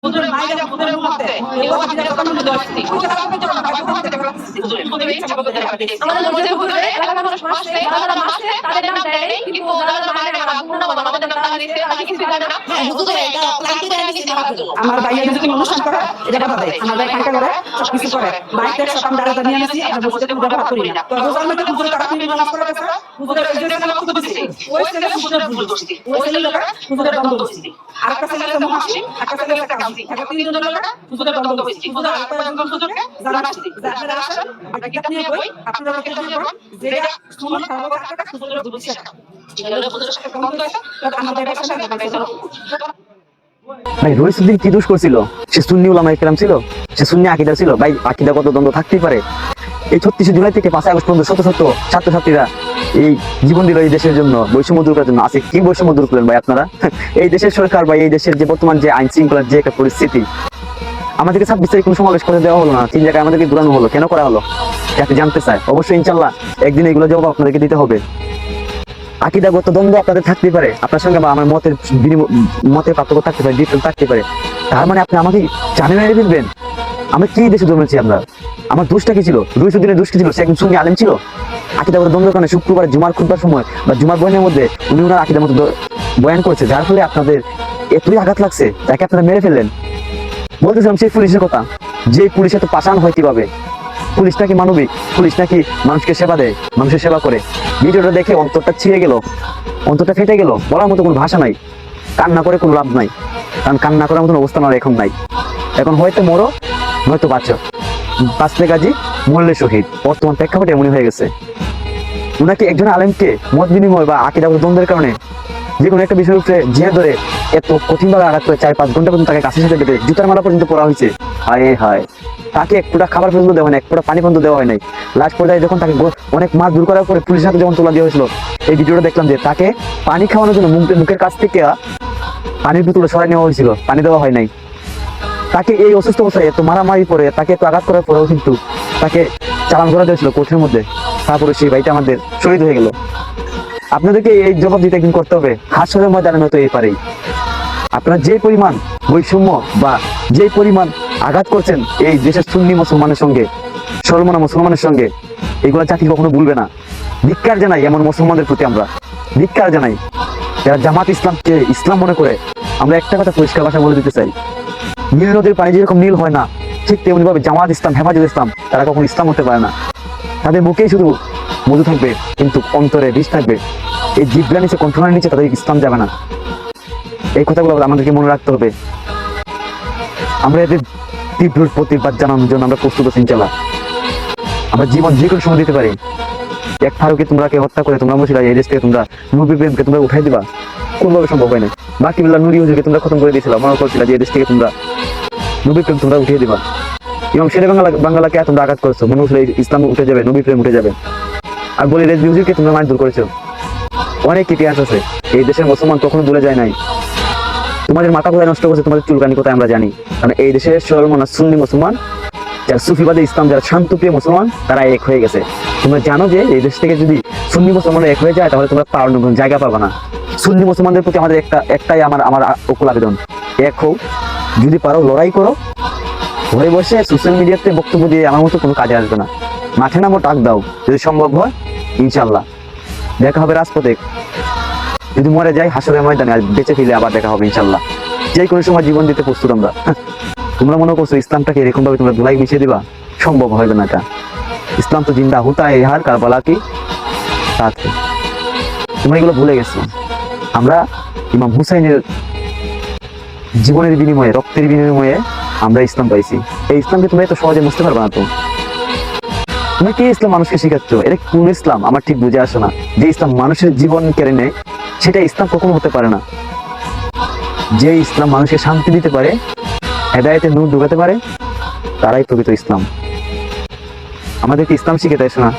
হুজুরের মাইরা হুজুরের মুখতে এই ওয়াজিদের কথা মনে দর্শি ওই কথা আমাদের জন্য ভাই কথা থেকে হুজুরের হুজুরের ইচ্ছা করতে হবে আমাদের মধ্যে হুজুরে এলাকার মানুষ মাসে যারা মাসে তাদের নাম দেয় কিন্তু যারা মায়ের আগুন আমাদের নাম তারা দিতে আমি কিছু জানি না হুজুরে এটা প্ল্যান করে আমি আমার জন্য আমার ভাইয়া যদি অনুষ্ঠান করে এটা কথা দেয় আমার ভাই কাকা করে সব কিছু করে বাইকে সব আমরা দাঁড়া নিয়ে আসি আমরা বসে থেকে ব্যবহার করি না তো রোজার মধ্যে হুজুরে তারা তিনি নামাজ পড়ে গেছে হুজুরের ওই যে বক্তব্য দিছি ওই ছেলে হুজুরের ভুল দোষী ওই ছেলে লোক হুজুরের দ্বন্দ্ব দোষী আর একটা ছেলে আছে মুহাসি একটা ছেলে আছে কাজী একটা তিনজন লোক হুজুরের দ্বন্দ্ব দোষী হুজুর আর কয়েকজন হুজুরকে যারা আসছে যারা আসেন আমরা কিতাব নিয়ে বই আপনারা কিতাব নিয়ে বই যেটা সুমন খাওয়া টাকা হুজুরের দোষী শাখা এগুলো হুজুরের সাথে দ্বন্দ্ব আছে আমাদের ভাষা না ভাই রইসুদ্দিন কি দোষ করছিল? সে সুন্নি উলামা ইকরাম ছিল, সে সুন্নি আকীদা ছিল। ভাই আকীদা কত দ্বন্দ্ব থাকতেই পারে। এই 36 জুলাই থেকে 5 আগস্ট পর্যন্ত শত শত ছাত্রছাত্রীরা এই জীবন দিল এই দেশের জন্য, বৈষম্য দূর করার জন্য। আছে কি বৈষম্য দূর করলেন ভাই আপনারা? এই দেশের সরকার বা এই দেশের যে বর্তমান যে আইন শৃঙ্খলার যে একটা পরিস্থিতি, আমাদেরকে 26 তারিখ কোনো সমাবেশ করে দেওয়া হলো না, 3 জায়গায় আমাদেরকে ঘুরানো হলো, কেন করা হলো? যাতে জানতে চায়। অবশ্যই ইনশাল্লাহ একদিন এগুলো জবাব আপনাদেরকে দিতে হবে। আকীদাগত দ্বন্দ্ব আপনাদের থাকতেই পারে, আপনার সঙ্গে বা আমার মতের পার্থক্য থাকতে পারে, ডিফারেন্স থাকতে পারে। তার মানে আপনি আমাকে জানে মেরে ফেলবেন? আমরা কি দেশে জন্মেছি? আমরা আমার দোষটা কি ছিল? রইসুদ্দিনের দোষ কি ছিল? সে একজন সুন্নি আলেম ছিল। আকীদাগত দ্বন্দ্বের কারণে শুক্রবার জুমার খুতবার সময় বা জুমার বয়ানের মধ্যে উনি ওনার আকীদার মতো বয়ান করেছে, যার ফলে আপনাদের এতই আঘাত লাগছে, তাকে আপনারা মেরে ফেললেন। বলতেছিলাম সেই পুলিশের কথা, যে পুলিশ এত পাষাণ হয় কিভাবে? পুলিশ নাকি মানবিক, পুলিশ নাকি মানুষকে সেবা দেয়, মানুষের সেবা করে। ভিডিওটা দেখে অন্তরটা ছিঁড়ে গেল, অন্তরটা ফেটে গেল, বলার মতো কোনো ভাষা নাই। কান্না করে কোনো লাভ নাই, কারণ কান্না করার মতন অবস্থা আমার এখন নাই। এখন হয়তো মরো নয়তো বাঁচো, বাঁচলে গাজী মরলে শহীদ। বর্তমান প্রেক্ষাপটে এমনই হয়ে গেছে। উনাকে একজন আলেমকে মত বিনিময় বা আকীদাগত দ্বন্দ্বের কারণে যে কোনো একটা বিষয়ের উপরে জিয়ে ধরে এত কঠিনভাবে আঘাত করে 4-5 ঘন্টা পর্যন্ত তাকে কাছের সাথে বেঁধে জুতার মালা পর্যন্ত পড়া হয়েছে। হায় হায়, তাকে এক ফোঁটা খাবার পর্যন্ত দেওয়া হয় নাই, এক ফোঁটা পানি পর্যন্ত দেওয়া হয় নাই। লাস্ট পর্যায়ে যখন তাকে অনেক মাছ দূর করার পরে পুলিশের হাতে যখন তোলা দেওয়া হয়েছিল, এই ভিডিওটা দেখলাম যে তাকে পানি খাওয়ানোর জন্য মুখের কাছ থেকে পানির বোতল সরাই নেওয়া হয়েছিল, পানি দেওয়া হয় নাই। তাকে এই অসুস্থ অবস্থায় এত মারামারি করে তাকে এত আঘাত করার পরেও কিন্তু তাকে চালান করা দিয়েছিল কোর্টের মধ্যে। তারপরে সেই ভাইটা আমাদের শহীদ হয়ে গেল। আপনাদেরকে এই জবাব দিতে একদিন করতে হবে, হাসরের ময়দানে নয়তো এই পারেই। আপনারা যে পরিমাণ বৈষম্য বা যে পরিমাণ আঘাত করছেন এই দেশের সুন্নি মুসলমানের সঙ্গে, সলমনা মুসলমানের সঙ্গে, এগুলো জাতি কখনো ভুলবে না। ধিক্কার জানাই এমন মুসলমানদের প্রতি, আমরা ধিক্কার জানাই যারা জামাত ইসলামকে ইসলাম মনে করে। আমরা একটা কথা পরিষ্কার ভাষা বলে দিতে চাই, নীল নদীর পানি যেরকম নীল হয় না, ঠিক তেমনি ভাবে জামাত ইসলাম, হেফাজত ইসলাম, তারা কখনো ইসলাম হতে পারে না। তাদের মুখেই শুধু মধু থাকবে কিন্তু অন্তরে বিষ থাকবে। এই জিব্রা নিচে, কণ্ঠনার নিচে তাদের ইসলাম যাবে না। এই কথাগুলো আমাদেরকে মনে রাখতে হবে। আমরা এদের তীব্র প্রতিবাদ জানানোর জন্য আমরা প্রস্তুত আছি ইনশাআল্লাহ। আমরা জীবন যে কোনো সময় দিতে পারি। এক ফারুকে তোমরা হত্যা করে তোমরা বসে এই দেশ থেকে তোমরা নবী প্রেমকে তোমরা উঠাই দিবা, কোনোভাবে সম্ভব হয় না। বাকি বিল্লাহ নুরি হুজুরকে তোমরা খতম করে দিয়েছিল, মনে করছিল যে এই দেশ থেকে তোমরা নবী প্রেম তোমরা উঠিয়ে দিবা। এবং শেরে বাংলাকে তোমরা আঘাত করেছো, মনে হচ্ছিল ইসলাম উঠে যাবে, নবী প্রেম উঠে যাবে। আর বলি রেজবি হুজুরকে তোমরা মারধর করেছো। অনেক ইতিহাস আছে, এই দেশের মুসলমান কখনো ভুলে যায় নাই। তোমাদের মাথা কোথায় নষ্ট করছে, তোমাদের চুলকানি কোথায় আমরা জানি। কারণ এই দেশের সলমনা সুন্নি মুসলমান, যারা সুফিবাদী ইসলাম, যারা শান্তপ্রিয় মুসলমান, তারা এক হয়ে গেছে। তোমরা জানো যে এই দেশ থেকে যদি সুন্নি মুসলমানরা এক হয়ে যায় তাহলে তোমরা পাওয়ার জায়গা পাবে না। সুন্নি মুসলমানদের প্রতি আমাদের একটাই আমার অকুল আবেদন, এক হোক, যদি পারো লড়াই করো। ঘরে বসে সোশ্যাল মিডিয়াতে বক্তব্য দিয়ে আমার মতো কোনো কাজে আসবে না। মাঠে নামো, টাক দাও, যদি সম্ভব হয় ইনশাল্লাহ দেখা হবে রাজপথে। যদি মরে যাই হাসরের ময়দানে, আর বেঁচে ফিরে আবার দেখা হবে ইনশাল্লাহ। যে কোনো সময় জীবন দিতে প্রস্তুত আমরা। তোমরা মনে করছো ইসলামটাকে এরকম ভাবে তোমরা ধুলাই মিশিয়ে দিবা? সম্ভব হবে না এটা। ইসলাম তো জিন্দা হুতা है यार কারবালা কি সাথ। তোমরা এগুলো ভুলে গেছো। আমরা ইমাম হুসাইনের জীবনের বিনিময়ে, রক্তের বিনিময়ে আমরা ইসলাম পাইছি। এই ইসলামকে তোমরা এত সহজে বুঝতে পারবে না। তো তুমি কি ইসলাম মানুষকে শিখাচ্ছ? এটা কোন ইসলাম আমার ঠিক বুঝে আসে না। যে ইসলাম মানুষের জীবন কেড়ে নেয় সেটা ইসলাম কখনো হতে পারে না। যে ইসলাম মানুষকে শান্তি দিতে পারে, হেদায়েতে নূর ঢুকাতে পারে, তারাই প্রকৃত ইসলাম। আমাদেরকে ইসলাম শিখে দেয় না।